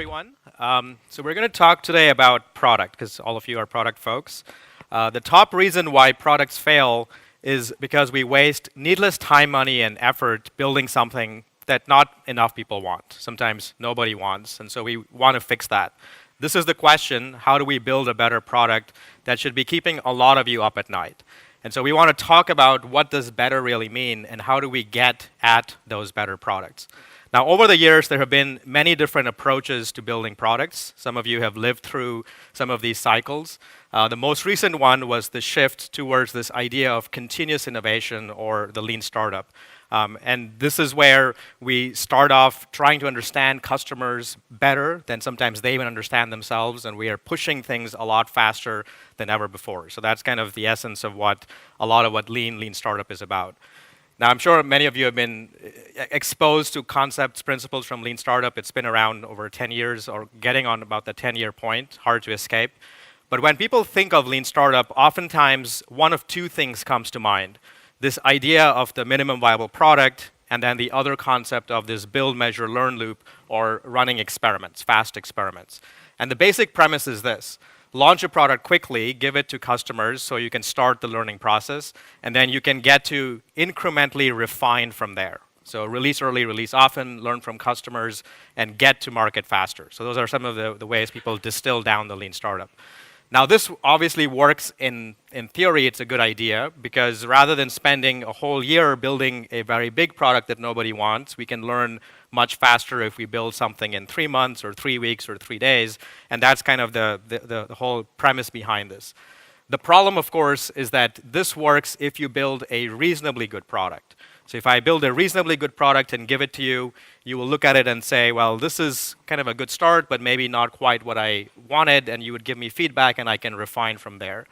everyone. So we're going to talk today about product, because all of you are product folks. The top reason why products fail is because we waste needless time, money, and effort building something that not enough people want. Sometimes nobody wants, and so we want to fix that. This is the question: how do we build a better product that should be keeping a lot of you up at night? And so we want to talk about what does better really mean, and how do we get at those better products. Now, over the years, there have been many different approaches to building products. Some of you have lived through some of these cycles. The most recent one was the shift towards this idea of continuous innovation, or the lean startup. And this is where we start off trying to understand customers better than sometimes they even understand themselves, and we are pushing things a lot faster than ever before. So that's kind of the essence of what a lot of what lean startup is about. Now, I'm sure many of you have been exposed to concepts, principles from Lean Startup. It's been around over 10 years, or getting on about the 10-year point, hard to escape. But when people think of Lean Startup, oftentimes one of two things comes to mind. This idea of the minimum viable product, and then the other concept of this build, measure, learn loop, or running experiments, fast experiments. And the basic premise is this: launch a product quickly, give it to customers so you can start the learning process, and then you can get to incrementally refine from there. So release early, release often, learn from customers, and get to market faster. So those are some of the ways people distill down the lean startup. Now, this obviously works in theory. It's a good idea, because rather than spending a whole year building a very big product that nobody wants, we can learn much faster if we build something in 3 months or 3 weeks or 3 days, and that's kind of the whole premise behind this. The problem, of course, is that this works if you build a reasonably good product. So if I build a reasonably good product and give it to you, you will look at it and say, well, this is kind of a good start, but maybe not quite what I wanted, and you would give me feedback and I can refine from there.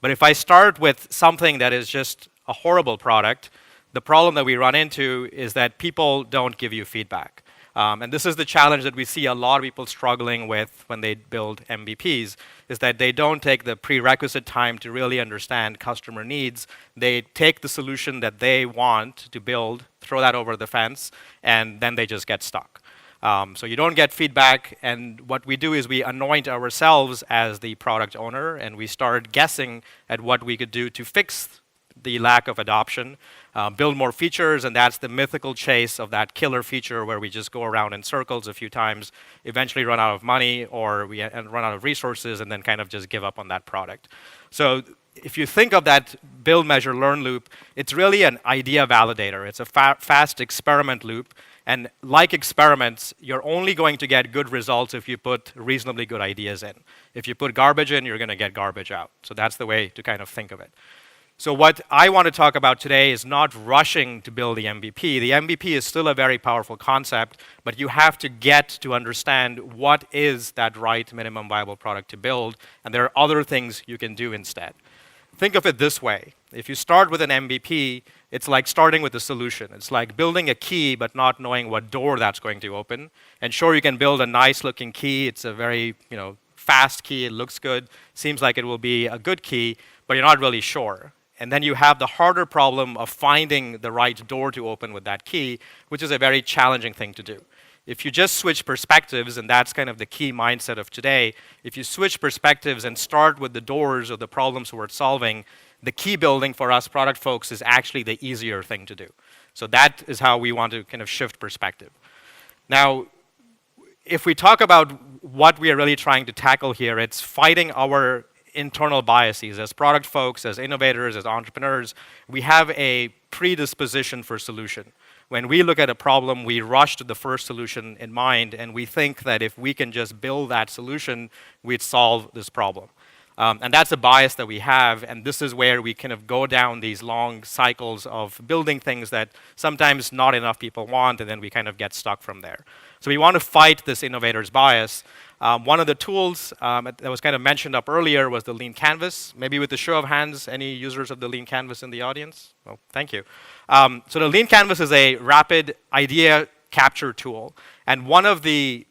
But if I start with something that is just a horrible product, the problem that we run into is that people don't give you feedback. And this is the challenge that we see a lot of people struggling with when they build MVPs, is that they don't take the prerequisite time to really understand customer needs. They take the solution that they want to build, throw that over the fence, and then they just get stuck. So you don't get feedback, and what we do is we anoint ourselves as the product owner, and we start guessing at what we could do to fix the lack of adoption, build more features, and that's the mythical chase of that killer feature where we just go around in circles a few times, eventually run out of money, or we run out of resources, and then kind of just give up on that product. So if you think of that build, measure, learn loop, it's really an idea validator. It's a fast experiment loop, and like experiments, you're only going to get good results if you put reasonably good ideas in. If you put garbage in, you're going to get garbage out. So that's the way to kind of think of it. So what I want to talk about today is not rushing to build the MVP. The MVP is still a very powerful concept, but you have to get to understand what is that right minimum viable product to build, and there are other things you can do instead. Think of it this way. If you start with an MVP, it's like starting with a solution. It's like building a key but not knowing what door that's going to open. And sure, you can build a nice looking key. It's a very, fast key. It looks good. Seems like it will be a good key, but you're not really sure. And then you have the harder problem of finding the right door to open with that key, which is a very challenging thing to do. If you just switch perspectives, and that's kind of the key mindset of today, if you switch perspectives and start with the doors of the problems we're solving, the key building for us product folks is actually the easier thing to do. So that is how we want to kind of shift perspective. Now, if we talk about what we are really trying to tackle here, it's fighting our internal biases. As product folks, as innovators, as entrepreneurs, we have a predisposition for solution. When we look at a problem, we rush to the first solution in mind, and we think that if we can just build that solution, we'd solve this problem. And that's a bias that we have, and this is where we kind of go down these long cycles of building things that sometimes not enough people want, and then we kind of get stuck from there. So we want to fight this innovator's bias. One of the tools that was kind of mentioned up earlier was the Lean Canvas. Maybe with a show of hands, any users of the Lean Canvas in the audience? Well, thank you. So the Lean Canvas is a rapid idea capture tool. And one of the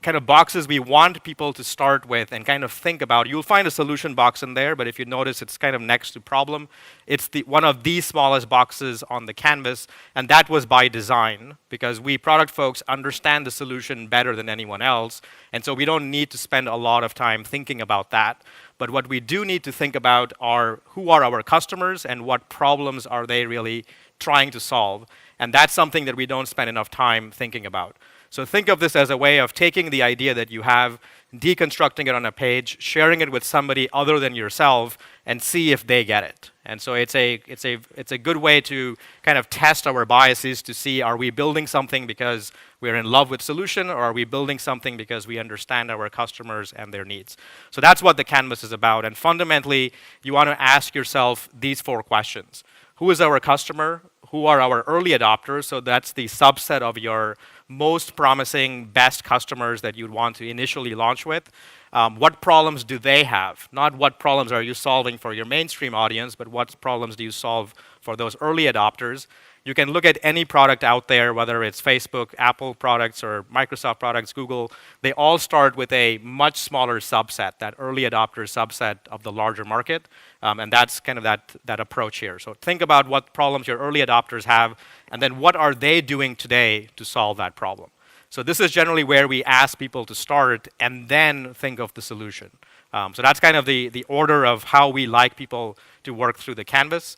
kind of boxes we want people to start with and kind of think about. You'll find a solution box in there, but if you notice, it's kind of next to problem. It's one of the smallest boxes on the canvas, and that was by design, because we product folks understand the solution better than anyone else, and so we don't need to spend a lot of time thinking about that. But what we do need to think about are who are our customers and what problems are they really trying to solve. And that's something that we don't spend enough time thinking about. So think of this as a way of taking the idea that you have, deconstructing it on a page, sharing it with somebody other than yourself, and see if they get it. And so it's a good way to kind of test our biases to see, are we building something because we're in love with solution, or are we building something because we understand our customers and their needs? So that's what the canvas is about. And fundamentally, you want to ask yourself these 4 questions. Who is our customer? Who are our early adopters? So that's the subset of your most promising, best customers that you'd want to initially launch with. What problems do they have? Not what problems are you solving for your mainstream audience, but what problems do you solve for those early adopters? You can look at any product out there, whether it's Facebook, Apple products, or Microsoft products, Google. They all start with a much smaller subset, that early adopter subset of the larger market. And that's kind of that approach here. So think about what problems your early adopters have, and then what are they doing today to solve that problem. So this is generally where we ask people to start and then think of the solution. So that's kind of the order of how we like people to work through the canvas.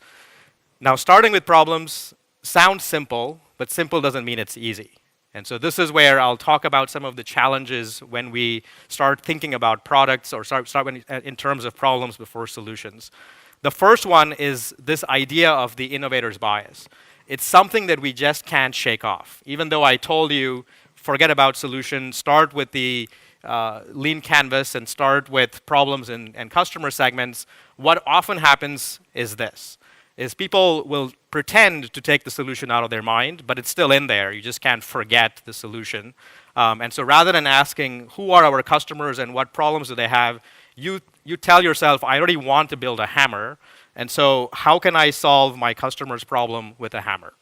Now, starting with problems sounds simple, but simple doesn't mean it's easy. And so this is where I'll talk about some of the challenges when we start thinking about products, or in terms of problems before solutions. The first one is this idea of the innovator's bias. It's something that we just can't shake off. Even though I told you, forget about solution, start with the lean canvas and start with problems and customer segments, what often happens is this. Is people will pretend to take the solution out of their mind, but it's still in there. You just can't forget the solution. And so rather than asking who are our customers and what problems do they have, you tell yourself, I already want to build a hammer, and so how can I solve my customer's problem with a hammer?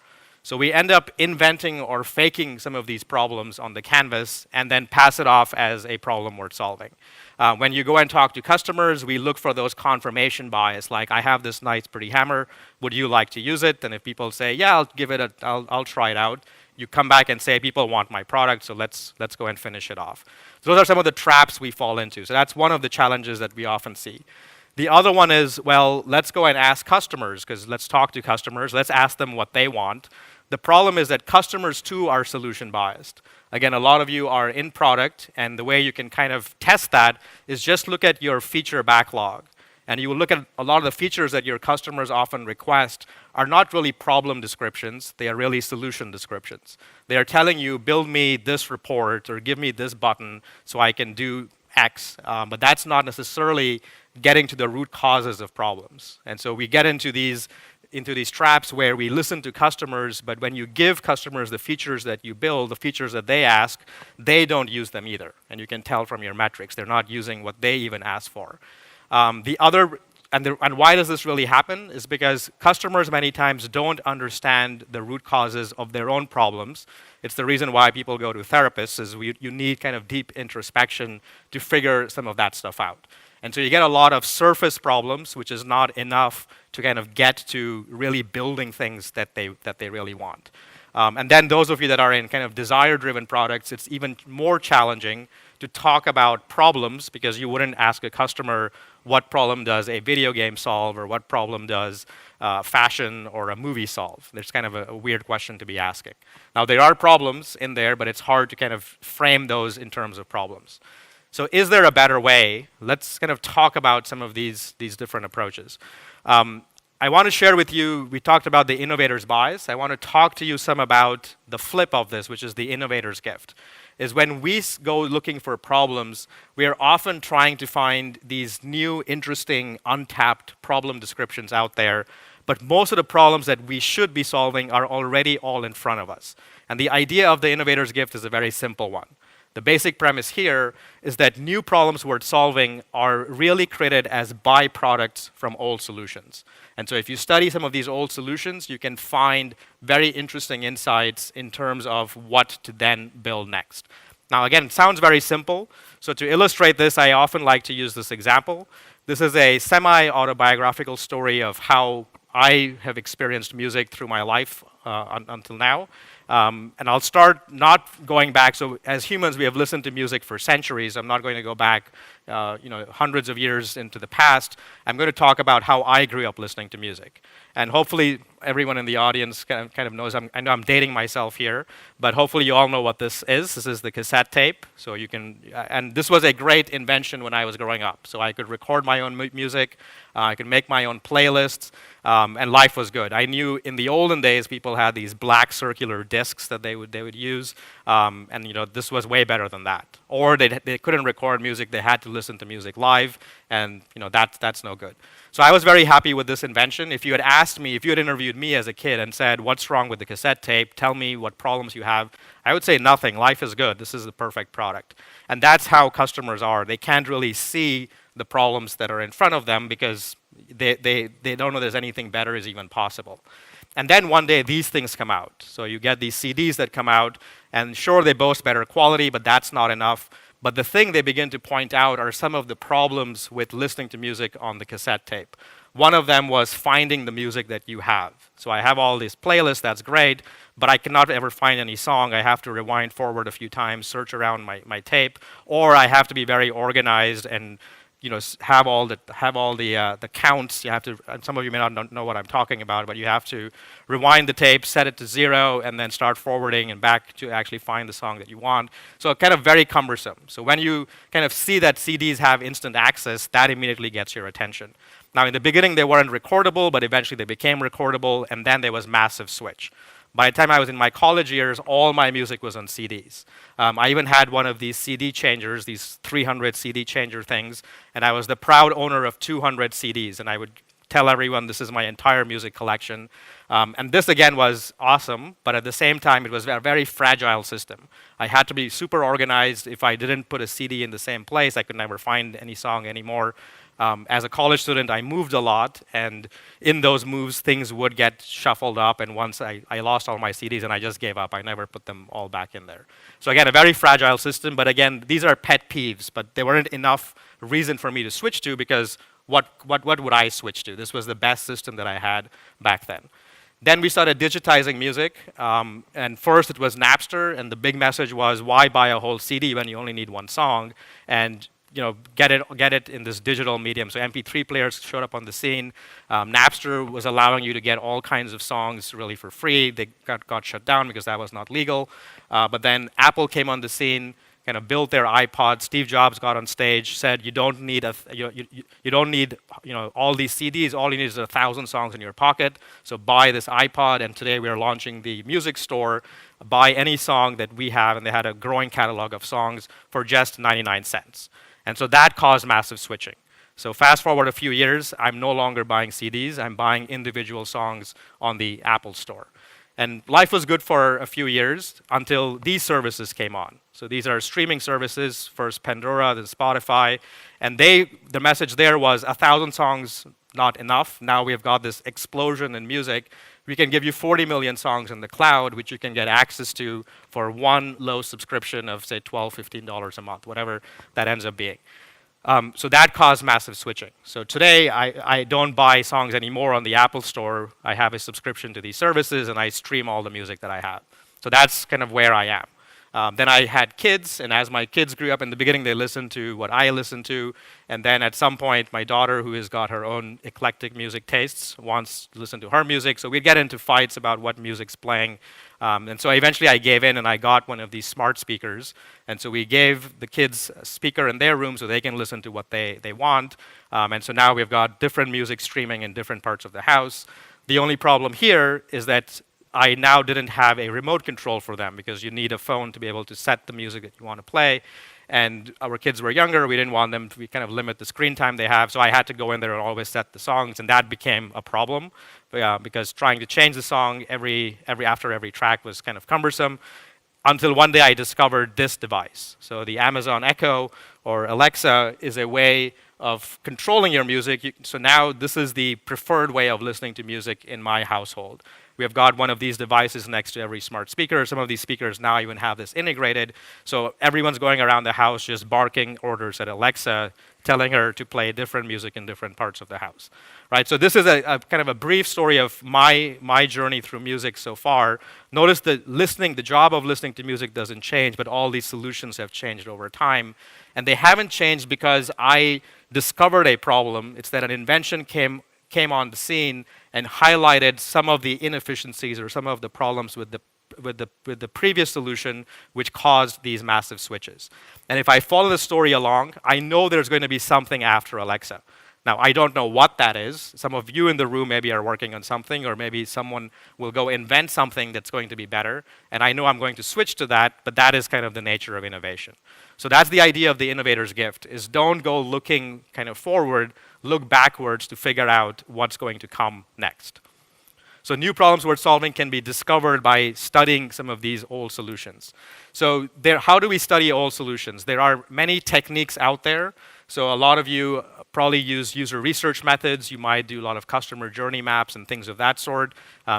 So we end up inventing or faking some of these problems on the canvas and then pass it off as a problem worth solving. When you go and talk to customers, we look for those confirmation bias, like I have this nice pretty hammer, would you like to use it? And if people say, yeah, I'll give it I'll try it out, you come back and say, people want my product, so let's go and finish it off. So those are some of the traps we fall into. So that's one of the challenges that we often see. The other one is, well, let's go and ask customers, because let's talk to customers, let's ask them what they want. The problem is that customers too are solution biased. Again, a lot of you are in product, and the way you can kind of test that is just look at your feature backlog. And you will look at a lot of the features that your customers often request are not really problem descriptions, they are really solution descriptions. They are telling you, build me this report or give me this button so I can do X, but that's not necessarily getting to the root causes of problems. And so we get into these traps where we listen to customers, but when you give customers the features that you build, the features that they ask, they don't use them either. And you can tell from your metrics, they're not using what they even ask for. And why does this really happen is because customers many times don't understand the root causes of their own problems. It's the reason why people go to therapists, is you need kind of deep introspection to figure some of that stuff out. And so you get a lot of surface problems, which is not enough to kind of get to really building things that they really want. And then those of you that are in kind of desire-driven products, it's even more challenging to talk about problems, because you wouldn't ask a customer what problem does a video game solve, or what problem does fashion or a movie solve. There's kind of a weird question to be asking. Now, there are problems in there, but it's hard to kind of frame those in terms of problems. So is there a better way? Let's kind of talk about some of these different approaches. I want to share with you, we talked about the innovator's bias. I want to talk to you some about the flip of this, which is the innovator's gift. Is when we go looking for problems, we are often trying to find these new, interesting, untapped problem descriptions out there, but most of the problems that we should be solving are already all in front of us. And the idea of the innovator's gift is a very simple one. The basic premise here is that new problems worth solving are really created as byproducts from old solutions. And so if you study some of these old solutions, you can find very interesting insights in terms of what to then build next. Now, again, it sounds very simple. So to illustrate this, I often like to use this example. This is a semi-autobiographical story of how I have experienced music through my life until now. And I'll start not going back. So as humans, we have listened to music for centuries. I'm not going to go back hundreds of years into the past. I'm going to talk about how I grew up listening to music. And hopefully everyone in the audience kind of knows, I know I'm dating myself here, but hopefully you all know what this is. This is the cassette tape. So you can, and this was a great invention when I was growing up. So I could record my own music, I could make my own playlists, and life was good. I knew in the olden days people had these black circular discs that they would use, and this was way better than that. Or they couldn't record music; they had to listen to music live, and that's no good. So I was very happy with this invention. If you had asked me, if you had interviewed me as a kid and said, "What's wrong with the cassette tape? Tell me what problems you have," I would say nothing. Life is good. This is the perfect product. And that's how customers are. They can't really see the problems that are in front of them because they don't know there's anything better is even possible. And then one day these things come out. So you get these CDs that come out, and sure, they boast better quality, but that's not enough. But the thing they begin to point out are some of the problems with listening to music on the cassette tape. One of them was finding the music that you have. So I have all these playlists, that's great, but I cannot ever find any song. I have to rewind forward a few times, search around my tape, or I have to be very organized and have all the counts. You have to, and some of you may not know what I'm talking about, but you have to rewind the tape, set it to 0, and then start forwarding and back to actually find the song that you want. So kind of very cumbersome. So when you kind of see that CDs have instant access, that immediately gets your attention. Now in the beginning they weren't recordable, but eventually they became recordable, and then there was massive switch. By the time I was in my college years, all my music was on CDs. I even had one of these CD changers, these 300 CD changer things, and I was the proud owner of 200 CDs, and I would tell everyone this is my entire music collection. And this again was awesome, but at the same time it was a very fragile system. I had to be super organized. If I didn't put a CD in the same place, I could never find any song anymore. As a college student, I moved a lot, and in those moves, things would get shuffled up, and once I lost all my CDs, and I just gave up. I never put them all back in there. So again, a very fragile system, but again, these are pet peeves, but they weren't enough reason for me to switch to, because what would I switch to? This was the best system that I had back then. Then we started digitizing music, and first it was Napster, and the big message was, why buy a whole CD when you only need one song? And get it in this digital medium. So MP3 players showed up on the scene. Napster was allowing you to get all kinds of songs really for free. They got shut down because that was not legal. But then Apple came on the scene, kind of built their iPod. Steve Jobs got on stage, said, you don't need you don't need all these CDs. All you need is 1,000 songs in your pocket. So buy this iPod. And today we are launching the music store. Buy any song that we have, and they had a growing catalog of songs for just 99 cents. And so that caused massive switching. So fast forward a few years, I'm no longer buying CDs, I'm buying individual songs on the Apple Store. And life was good for a few years until these services came on. So these are streaming services, first Pandora, then Spotify, and the message there was 1,000 songs, not enough. Now we've got this explosion in music. We can give you 40 million songs in the cloud, which you can get access to for one low subscription of, say, $12, $15 a month, whatever that ends up being. So that caused massive switching. So today, I don't buy songs anymore on the Apple Store. I have a subscription to these services, and I stream all the music that I have. So that's kind of where I am. Then I had kids, and as my kids grew up, in the beginning they listened to what I listened to, and then at some point my daughter, who has got her own eclectic music tastes, wants to listen to her music, so we'd get into fights about what music's playing. And so eventually I gave in and I got one of these smart speakers, and so we gave the kids a speaker in their room so they can listen to what they want, and so now we've got different music streaming in different parts of the house. The only problem here is that I now didn't have a remote control for them, because you need a phone to be able to set the music that you want to play. And our kids were younger, we didn't want them to kind of limit the screen time they have, so I had to go in there and always set the songs, and that became a problem, because trying to change the song after every track was kind of cumbersome, until one day I discovered this device. So the Amazon Echo or Alexa is a way of controlling your music. So now this is the preferred way of listening to music in my household. We have got one of these devices next to every smart speaker. Some of these speakers now even have this integrated. So everyone's going around the house just barking orders at Alexa, telling her to play different music in different parts of the house. Right? So this is a kind of a brief story of my journey through music so far. Notice that the job of listening to music doesn't change, but all these solutions have changed over time. And they haven't changed because I discovered a problem. It's that an invention came on the scene and highlighted some of the inefficiencies or some of the problems with the previous solution, which caused these massive switches. And if I follow the story along, I know there's going to be something after Alexa. Now, I don't know what that is. Some of you in the room maybe are working on something, or maybe someone will go invent something that's going to be better, and I know I'm going to switch to that, but that is kind of the nature of innovation. So that's the idea of the innovator's gift, is don't go looking kind of forward, look backwards to figure out what's going to come next. So new problems worth solving can be discovered by studying some of these old solutions. So how do we study old solutions? There are many techniques out there. So a lot of you probably use user research methods. You might do a lot of customer journey maps and things of that sort.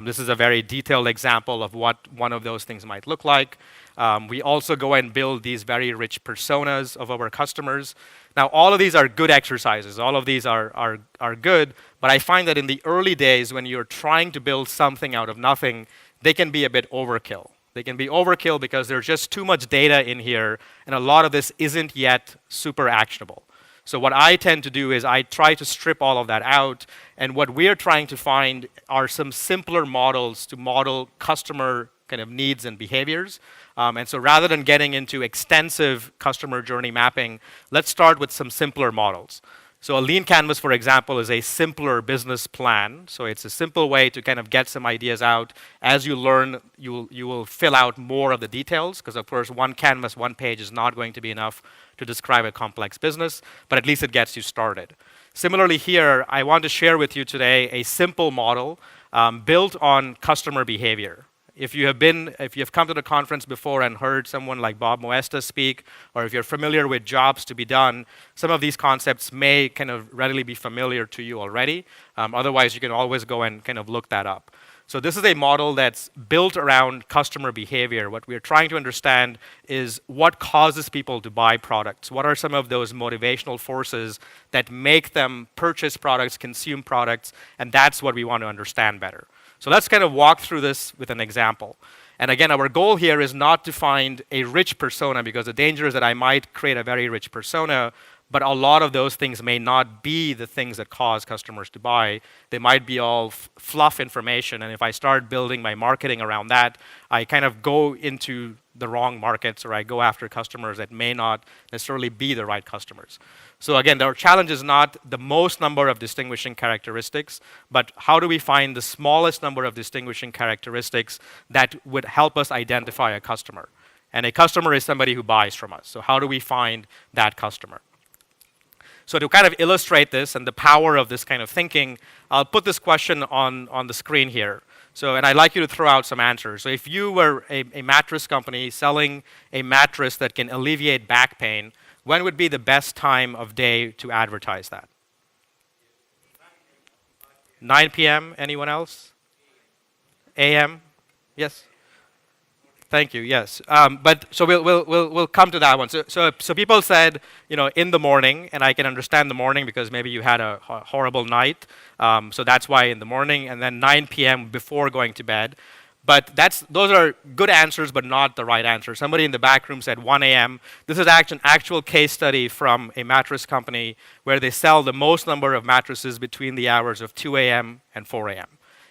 This is a very detailed example of what one of those things might look like. We also go and build these very rich personas of our customers. Now, all of these are good exercises. All of these are good, but I find that in the early days when you're trying to build something out of nothing, they can be a bit overkill. They can be overkill because there's just too much data in here, and a lot of this isn't yet super actionable. So what I tend to do is I try to strip all of that out, and what we're trying to find are some simpler models to model customer kind of needs and behaviors. And so rather than getting into extensive customer journey mapping, let's start with some simpler models. So a lean canvas, for example, is a simpler business plan. So it's a simple way to kind of get some ideas out. As you learn, you will fill out more of the details, because of course one canvas, one page is not going to be enough to describe a complex business, but at least it gets you started. Similarly here, I want to share with you today a simple model built on customer behavior. If you have come to the conference before and heard someone like Bob Moesta speak, or if you're familiar with jobs to be done, some of these concepts may kind of readily be familiar to you already. Otherwise, you can always go and kind of look that up. So this is a model that's built around customer behavior. What we're trying to understand is what causes people to buy products. What are some of those motivational forces that make them purchase products, consume products, and that's what we want to understand better. So let's kind of walk through this with an example. And again, our goal here is not to find a rich persona, because the danger is that I might create a very rich persona, but a lot of those things may not be the things that cause customers to buy. They might be all fluff information, and if I start building my marketing around that, I kind of go into the wrong markets, or I go after customers that may not necessarily be the right customers. So again, our challenge is not the most number of distinguishing characteristics, but how do we find the smallest number of distinguishing characteristics that would help us identify a customer? And a customer is somebody who buys from us. So how do we find that customer? So to kind of illustrate this and the power of this kind of thinking, I'll put this question on the screen here. So, and I'd like you to throw out some answers. So if you were a mattress company selling a mattress that can alleviate back pain, when would be the best time of day to advertise that? 9 p.m., anyone else? a.m.? Yes? Thank you. Yes, but so we'll come to that one. So people said, you know, in the morning, and I can understand the morning because maybe you had a horrible night, so that's why in the morning, and then 9 p.m. before going to bed. But those are good answers, but not the right answer. Somebody in the back room said 1 a.m. This is an actual case study from a mattress company where they sell the most number of mattresses between the hours of 2 a.m. and 4 a.m.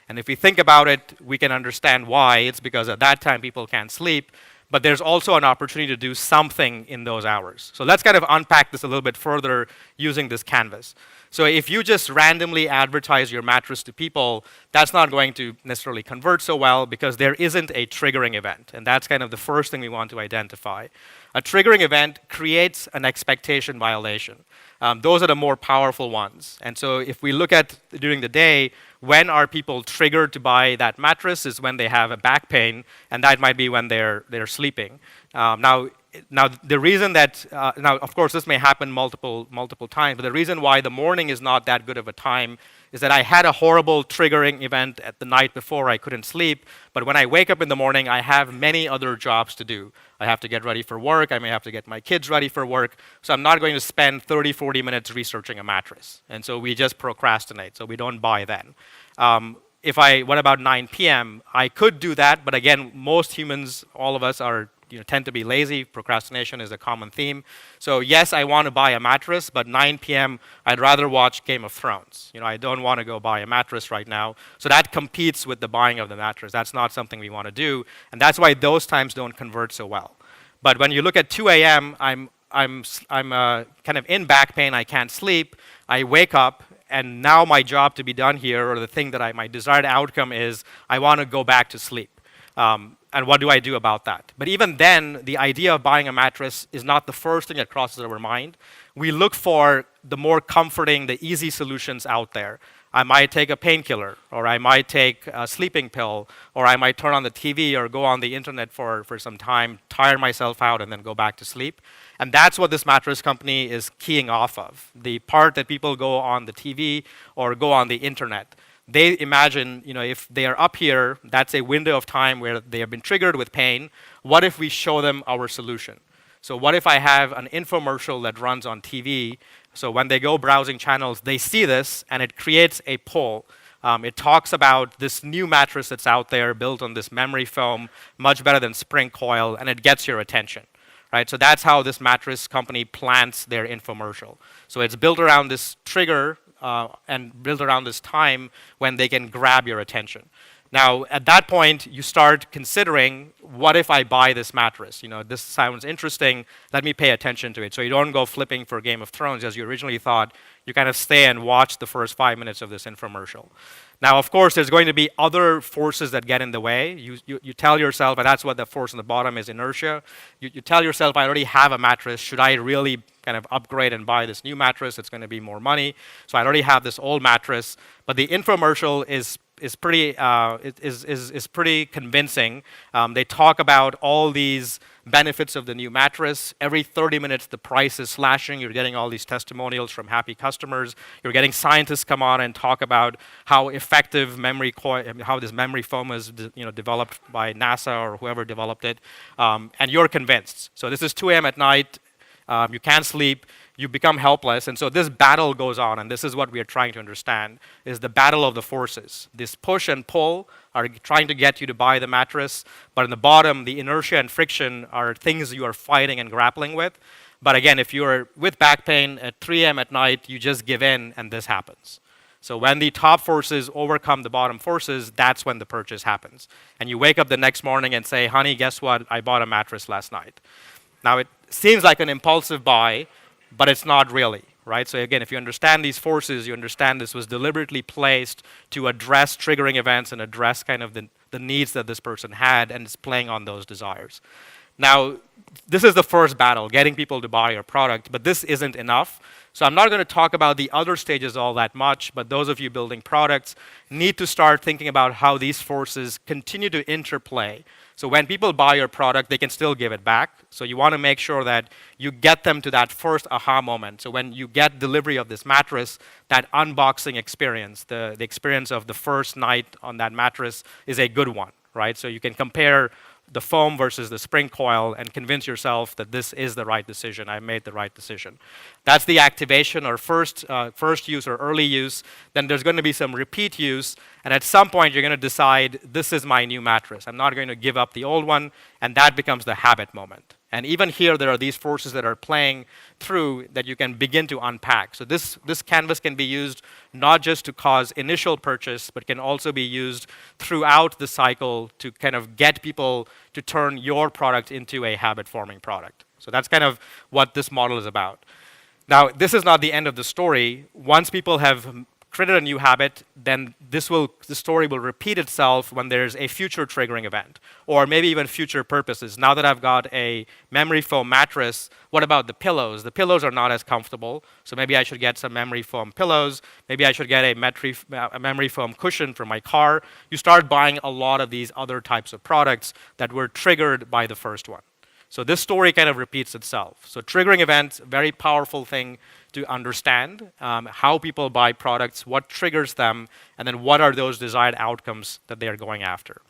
And if we think about it, we can understand why. It's because at that time people can't sleep, but there's also an opportunity to do something in those hours. So let's kind of unpack this a little bit further using this canvas. So if you just randomly advertise your mattress to people, that's not going to necessarily convert so well because there isn't a triggering event. And that's kind of the first thing we want to identify. A triggering event creates an expectation violation. Those are the more powerful ones. And so if we look at during the day, when are people triggered to buy that mattress is when they have a back pain, and that might be when they're sleeping. Now, Now, the reason that, now, of course, this may happen multiple times, but the reason why the morning is not that good of a time is that I had a horrible triggering event at the night before. I couldn't sleep, but when I wake up in the morning, I have many other jobs to do. I have to get ready for work. I may have to get my kids ready for work. So I'm not going to spend 30, 40 minutes researching a mattress. And so we just procrastinate. So we don't buy then. What about 9 p.m.? I could do that, but again, most humans, all of us tend to be lazy. Procrastination is a common theme. So yes, I want to buy a mattress, but 9 p.m. I'd rather watch Game of Thrones. I don't want to go buy a mattress right now. So that competes with the buying of the mattress. That's not something we want to do, and that's why those times don't convert so well. But when you look at 2 a.m., I'm kind of in back pain. I can't sleep. I wake up, and now my job to be done here, or the thing that my desired outcome is, I want to go back to sleep. And what do I do about that? But even then, the idea of buying a mattress is not the first thing that crosses our mind. We look for the more comforting, the easy solutions out there. I might take a painkiller, or I might take a sleeping pill, or I might turn on the TV or go on the internet for some time, tire myself out, and then go back to sleep. And that's what this mattress company is keying off of, the part that people go on the TV or go on the internet. They imagine, if they are up here, that's a window of time where they have been triggered with pain. What if we show them our solution? So what if I have an infomercial that runs on TV? So when they go browsing channels, they see this, and it creates a poll. It talks about this new mattress that's out there built on this memory foam, much better than spring coil, and it gets your attention. Right? So that's how this mattress company plants their infomercial. So it's built around this trigger and built around this time when they can grab your attention. Now, at that point, you start considering, what if I buy this mattress? This sounds interesting. Let me pay attention to it. So you don't go flipping for Game of Thrones as you originally thought. You kind of stay and watch the first 5 minutes of this infomercial. Now, of course, there's going to be other forces that get in the way. You tell yourself, and that's what the force on the bottom is, inertia. You tell yourself, I already have a mattress. Should I really kind of upgrade and buy this new mattress? It's going to be more money. So I already have this old mattress. But the infomercial is pretty convincing. They talk about all these benefits of the new mattress. Every 30 minutes, the price is slashing. You're getting all these testimonials from happy customers. You're getting scientists come on and talk about how effective how this memory foam is developed by NASA or whoever developed it. And you're convinced. So this is 2 a.m. at night. You can't sleep. You become helpless. And so this battle goes on, and this is what we are trying to understand, is the battle of the forces. This push and pull are trying to get you to buy the mattress, but in the bottom, the inertia and friction are things you are fighting and grappling with. But again, if you're with back pain at 3 a.m. at night, you just give in, and this happens. So when the top forces overcome the bottom forces, that's when the purchase happens. And you wake up the next morning and say, honey, guess what? I bought a mattress last night. Now, it seems like an impulsive buy, but it's not really, right? So again, if you understand these forces, you understand this was deliberately placed to address triggering events and address kind of the needs that this person had, and it's playing on those desires. Now, this is the first battle, getting people to buy your product, but this isn't enough. So I'm not going to talk about the other stages all that much, but those of you building products need to start thinking about how these forces continue to interplay. So when people buy your product, they can still give it back. So you want to make sure that you get them to that first aha moment. So when you get delivery of this mattress, that unboxing experience, the experience of the first night on that mattress is a good one, right? So you can compare the foam versus the spring coil and convince yourself that this is the right decision. I made the right decision. That's the activation or first use or early use. Then there's going to be some repeat use. And at some point, you're going to decide, this is my new mattress. I'm not going to give up the old one. And that becomes the habit moment. And even here, there are these forces that are playing through that you can begin to unpack. So this canvas can be used not just to cause initial purchase, but can also be used throughout the cycle to kind of get people to turn your product into a habit-forming product. So that's kind of what this model is about. Now, this is not the end of the story. Once people have created a new habit, then the story will repeat itself when there's a future triggering event, or maybe even future purposes. Now that I've got a memory foam mattress, what about the pillows? The pillows are not as comfortable, so maybe I should get some memory foam pillows. Maybe I should get a memory foam cushion for my car. You start buying a lot of these other types of products that were triggered by the first one. So this story kind of repeats itself. So triggering events, very powerful thing to understand how people buy products, what triggers them, and then what are those desired outcomes that they are going after.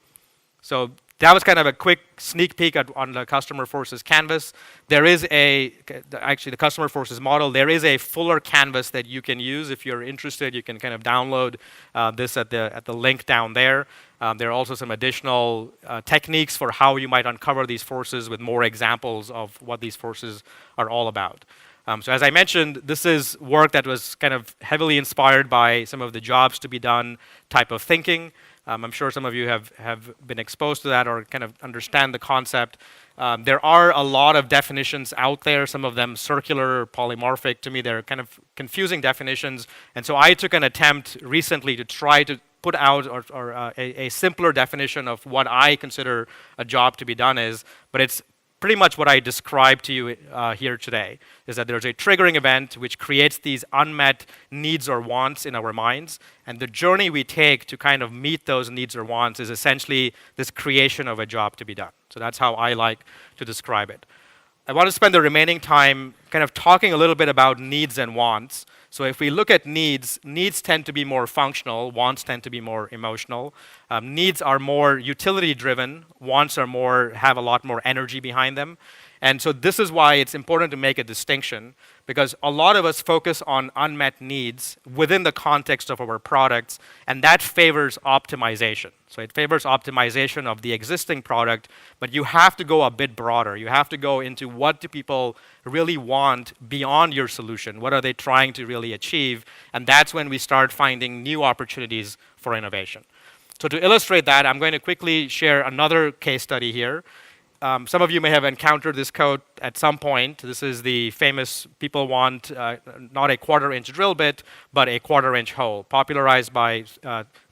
So that was kind of a quick sneak peek on the customer forces canvas. There is actually the customer forces model, there is a fuller canvas that you can use. If you're interested, you can kind of download this at the link down there. There are also some additional techniques for how you might uncover these forces with more examples of what these forces are all about. So as I mentioned, this is work that was kind of heavily inspired by some of the jobs to be done type of thinking. I'm sure some of you have been exposed to that or kind of understand the concept. There are a lot of definitions out there, some of them circular or polymorphic. To me, they're kind of confusing definitions. And so I took an attempt recently to try to put out a simpler definition of what I consider a job to be done is, but it's pretty much what I described to you here today, is that there's a triggering event which creates these unmet needs or wants in our minds, and the journey we take to kind of meet those needs or wants is essentially this creation of a job to be done. So that's how I like to describe it. I want to spend the remaining time kind of talking a little bit about needs and wants. So if we look at needs tend to be more functional, wants tend to be more emotional. Needs are more utility driven, wants have a lot more energy behind them. And so this is why it's important to make a distinction, because a lot of us focus on unmet needs within the context of our products, and that favors optimization. So it favors optimization of the existing product, but you have to go a bit broader. You have to go into what do people really want beyond your solution? What are they trying to really achieve? And that's when we start finding new opportunities for innovation. So to illustrate that, I'm going to quickly share another case study here. Some of you may have encountered this code at some point. This is the famous people want not a quarter-inch drill bit, but a quarter-inch hole, popularized by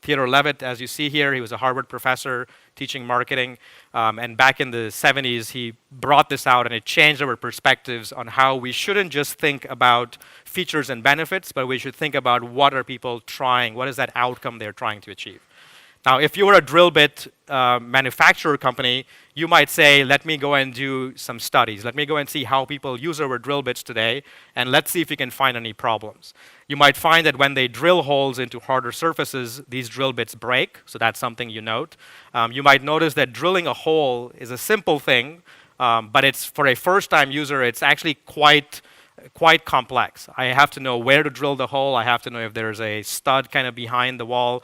Theodore Levitt, as you see here. He was a Harvard professor teaching marketing. And back in the 70s, he brought this out, and it changed our perspectives on how we shouldn't just think about features and benefits, but we should think about what are people trying, what is that outcome they're trying to achieve. Now, if you were a drill bit manufacturer company, you might say, let me go and do some studies. Let me go and see how people use our drill bits today, and let's see if we can find any problems. You might find that when they drill holes into harder surfaces, these drill bits break, so that's something you note. You might notice that drilling a hole is a simple thing, but it's for a first-time user, it's actually quite complex. I have to know where to drill the hole. I have to know if there's a stud kind of behind the wall.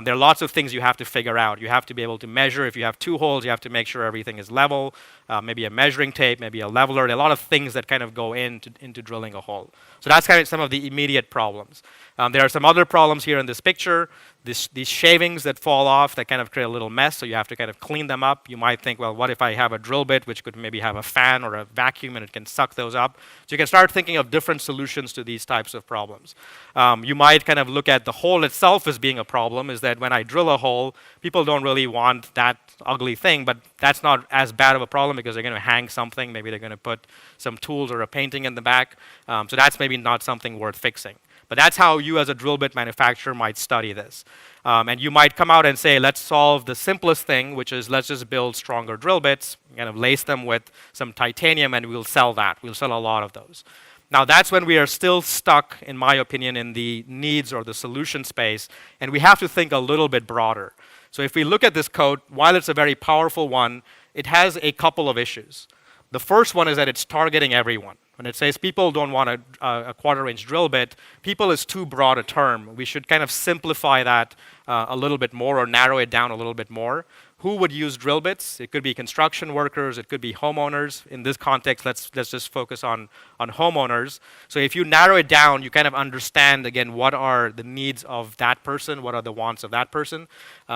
There are lots of things you have to figure out. You have to be able to measure. If you have two holes, you have to make sure everything is level. Maybe a measuring tape, maybe a leveler. There are a lot of things that kind of go into drilling a hole. So that's kind of some of the immediate problems. There are some other problems here in this picture. These shavings that fall off that kind of create a little mess, so you have to kind of clean them up. You might think, well, what if I have a drill bit which could maybe have a fan or a vacuum and it can suck those up? So you can start thinking of different solutions to these types of problems. You might kind of look at the hole itself as being a problem, is that when I drill a hole, people don't really want that ugly thing, but that's not as bad of a problem because they're going to hang something. Maybe they're going to put some tools or a painting in the back. So that's maybe not something worth fixing. But that's how you as a drill bit manufacturer might study this. And you might come out and say, let's solve the simplest thing, which is let's just build stronger drill bits, kind of lace them with some titanium, and we'll sell that. We'll sell a lot of those. Now that's when we are still stuck, in my opinion, in the needs or the solution space, and we have to think a little bit broader. So if we look at this code, while it's a very powerful one, it has a couple of issues. The first one is that it's targeting everyone. When it says people don't want a quarter-inch drill bit, people is too broad a term. We should kind of simplify that a little bit more or narrow it down a little bit more. Who would use drill bits? It could be construction workers, it could be homeowners. In this context, let's just focus on homeowners. So if you narrow it down, you kind of understand, again, what are the needs of that person, what are the wants of that person.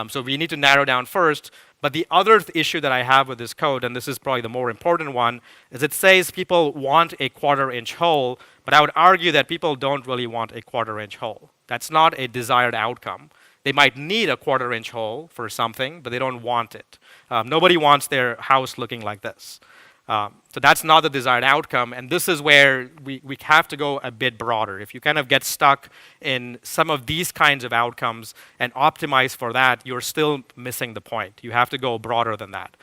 So we need to narrow down first. But the other issue that I have with this code, and this is probably the more important one, is it says people want a quarter-inch hole, but I would argue that people don't really want a quarter-inch hole. That's not a desired outcome. They might need a quarter-inch hole for something, but they don't want it. Nobody wants their house looking like this. So that's not the desired outcome, and this is where we have to go a bit broader. If you kind of get stuck in some of these kinds of outcomes and optimize for that, you're still missing the point. You have to go broader than that.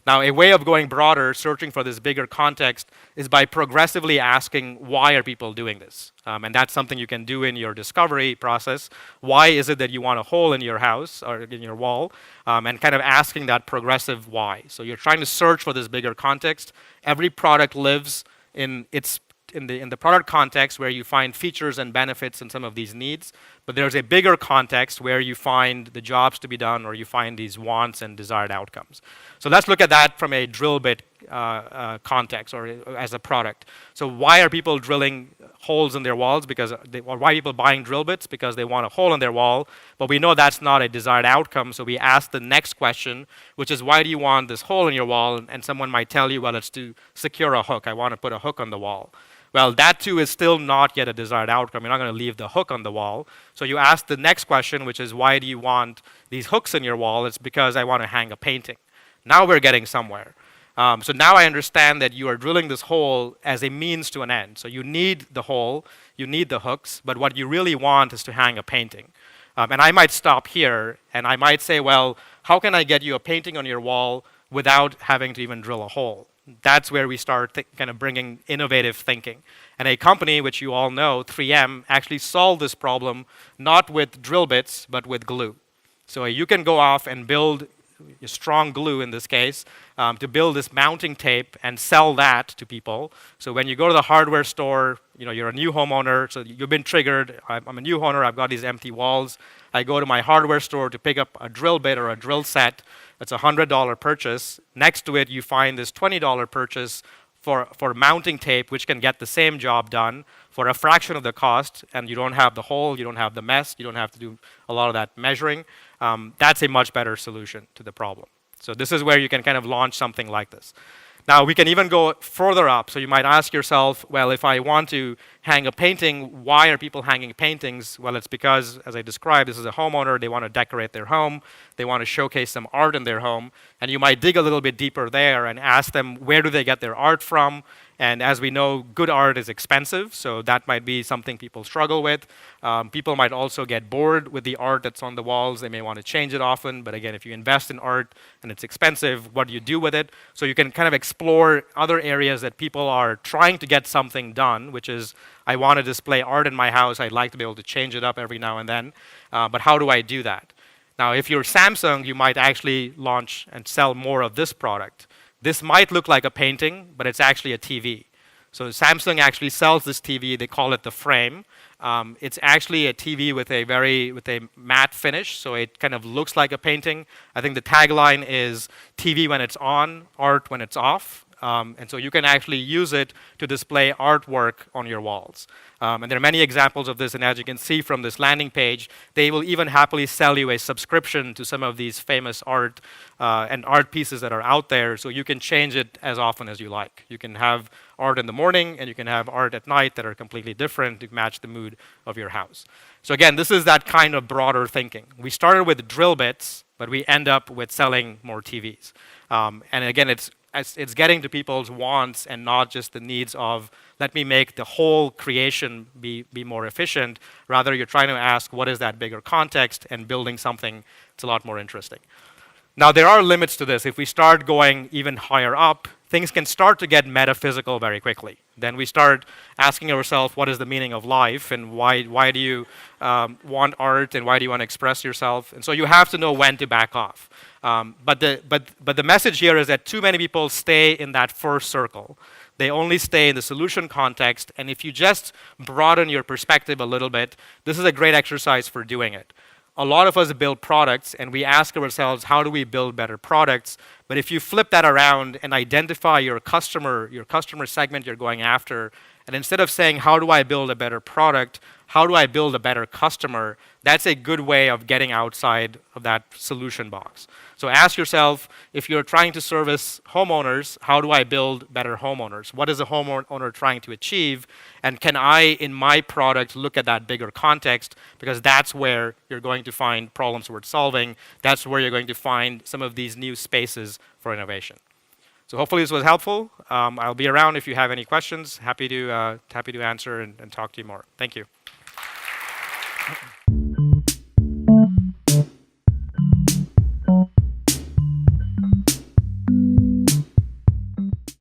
Now, a way of going broader, searching for this bigger context, is by progressively asking, why are people doing this? And that's something you can do in your discovery process. Why is it that you want a hole in your house or in your wall? And kind of asking that progressive why. So you're trying to search for this bigger context. Every product lives in the product context where you find features and benefits and some of these needs, but there's a bigger context where you find the jobs to be done or you find these wants and desired outcomes. So let's look at that from a drill bit context or as a product. So why are people drilling holes in their walls? Or why are people buying drill bits? Because they want a hole in their wall, but we know that's not a desired outcome, so we ask the next question, which is why do you want this hole in your wall? And someone might tell you, well, it's to secure a hook. I want to put a hook on the wall. Well, that too is still not yet a desired outcome. You're not going to leave the hook on the wall. So you ask the next question, which is why do you want these hooks in your wall? It's because I want to hang a painting. Now we're getting somewhere. So now I understand that you are drilling this hole as a means to an end. So you need the hole, you need the hooks, but what you really want is to hang a painting. And I might stop here, and I might say, well, how can I get you a painting on your wall without having to even drill a hole? That's where we start kind of bringing innovative thinking. And a company, which you all know, 3M, actually solved this problem not with drill bits, but with glue. So you can go off and build strong glue in this case to build this mounting tape and sell that to people. So when you go to the hardware store, you're a new homeowner, so you've been triggered. I'm a new homeowner, I've got these empty walls. I go to my hardware store to pick up a drill bit or a drill set. It's a $100 purchase. Next to it, you find this $20 purchase for mounting tape, which can get the same job done for a fraction of the cost, and you don't have the hole, you don't have the mess, you don't have to do a lot of that measuring. That's a much better solution to the problem. So this is where you can kind of launch something like this. Now, we can even go further up. So you might ask yourself, well, if I want to hang a painting, why are people hanging paintings? Well, it's because, as I described, this is a homeowner. They want to decorate their home. They want to showcase some art in their home. And you might dig a little bit deeper there and ask them, where do they get their art from? And as we know, good art is expensive, so that might be something people struggle with. People might also get bored with the art that's on the walls. They may want to change it often, but again, if you invest in art and it's expensive, what do you do with it? So you can kind of explore other areas that people are trying to get something done, which is, I want to display art in my house. I'd like to be able to change it up every now and then, but how do I do that? Now, if you're Samsung, you might actually launch and sell more of this product. This might look like a painting, but it's actually a TV. So Samsung actually sells this TV. They call it the Frame. It's actually a TV with a matte finish, so it kind of looks like a painting. I think the tagline is TV when it's on, art when it's off. And so you can actually use it to display artwork on your walls. And there are many examples of this, and as you can see from this landing page, they will even happily sell you a subscription to some of these famous art and art pieces that are out there, so you can change it as often as you like. You can have art in the morning, and you can have art at night that are completely different to match the mood of your house. So again, this is that kind of broader thinking. We started with drill bits, but we end up with selling more TVs. And again, it's getting to people's wants and not just the needs of, let me make the whole creation be more efficient. Rather, you're trying to ask, what is that bigger context, and building something that's a lot more interesting. Now, there are limits to this. If we start going even higher up, things can start to get metaphysical very quickly. Then we start asking ourselves, what is the meaning of life, and why do you want art, and why do you want to express yourself? And so you have to know when to back off. But the message here is that too many people stay in that first circle. They only stay in the solution context, and if you just broaden your perspective a little bit, this is a great exercise for doing it. A lot of us build products, and we ask ourselves, how do we build better products? But if you flip that around and identify your customer segment you're going after, and instead of saying, how do I build a better product, how do I build a better customer, that's a good way of getting outside of that solution box. So ask yourself, if you're trying to service homeowners, how do I build better homeowners? What is a homeowner trying to achieve? And can I, in my product, look at that bigger context? Because that's where you're going to find problems worth solving. That's where you're going to find some of these new spaces for innovation. So hopefully this was helpful. I'll be around if you have any questions. Happy to answer and talk to you more. Thank you.